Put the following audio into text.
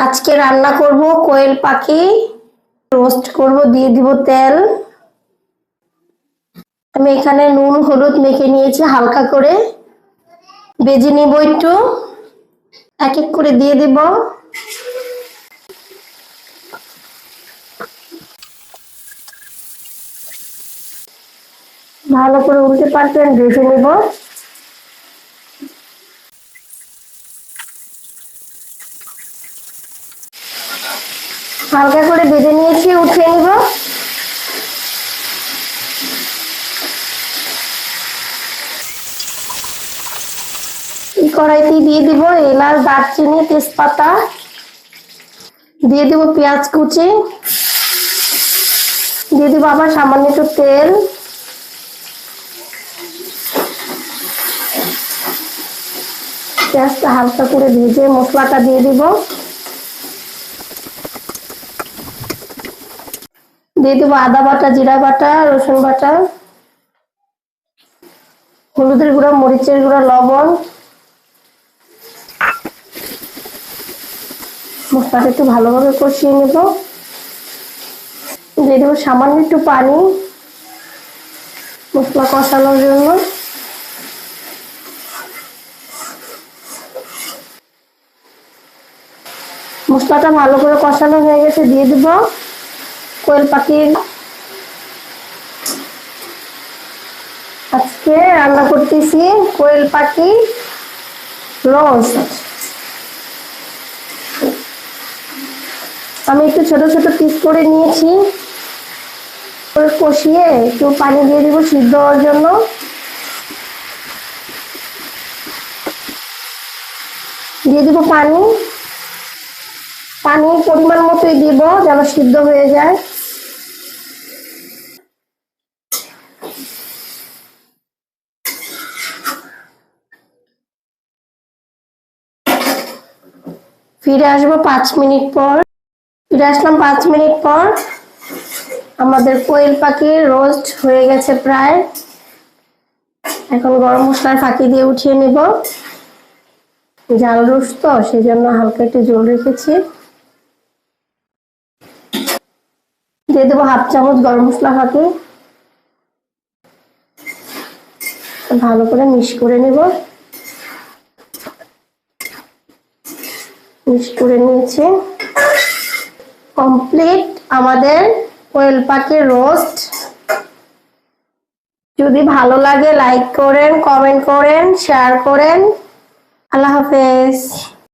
আজকে রান্না করব কোয়েল পাখি রোস্ট করব। দিয়ে দিব তেল। আমি এখানে নুন হলুদ মেখে নিয়েছি হালকা করে। ভেজে নিব একটু। এক এক করে দিয়ে দিব। ভালো করে উল্টে পাল্টে ভেজে নিব। হালকা করে ভেজে নিয়েছি, উঠিয়ে নিব। এই কড়াইতে দিয়ে দিব এলাচ দারচিনি তেজপাতা। দিয়ে দিব পেঁয়াজ কুচি। দিয়ে দিব আবার সামান্য একটু তেল। পেঁয়াজটা হালকা করে ভেজে মশলাটা দিয়ে দিব। দিয়ে দেবো আদা বাটা, জিরা বাটা, রসুন বাটা, হলুদের গুঁড়া, মরিচের গুঁড়া, লবণ। মশলাটা একটু ভালোভাবে কষিয়ে নেব। দিয়ে দেবো সামান্য একটু পানি মশলা কষানোর জন্য। মশলাটা ভালো করে কষানো হয়ে গেছে, দিয়ে দেব কোয়েল পাখির। আজকে রান্না করতেছি কোয়েল পাখি রোস্ট। আমি একটু ছোট ছোট পিস করে নিয়েছি। কষিয়ে একটু পানি দিয়ে দিব সিদ্ধ হওয়ার জন্য। দিয়ে দিব পানি। পানি পরিমাণ মতোই দিব যেন সিদ্ধ হয়ে যায়। ফিরে আসবো 5 মিনিট পর। ফিরে আসলাম 5 মিনিট পর। আমাদের কোয়েল পাখির রোস্ট হয়ে গেছে প্রায়। এখন গরম মশলার ফাঁকি দিয়ে উঠিয়ে নেব। জাল রোস্ট তো সেই জন্য হালকা একটু জল রেখেছি। দিয়ে দেবো হাফ চামচ গরম মশলা ফাঁকি। ভালো করে মিক্স করে নেব। মিক্স করে নিয়েছি। কমপ্লিট আমাদের কোয়েল পাখির রোস্ট। যদি ভালো লাগে লাইক করেন, কমেন্ট করেন, শেয়ার করেন। আল্লাহ হাফেজ।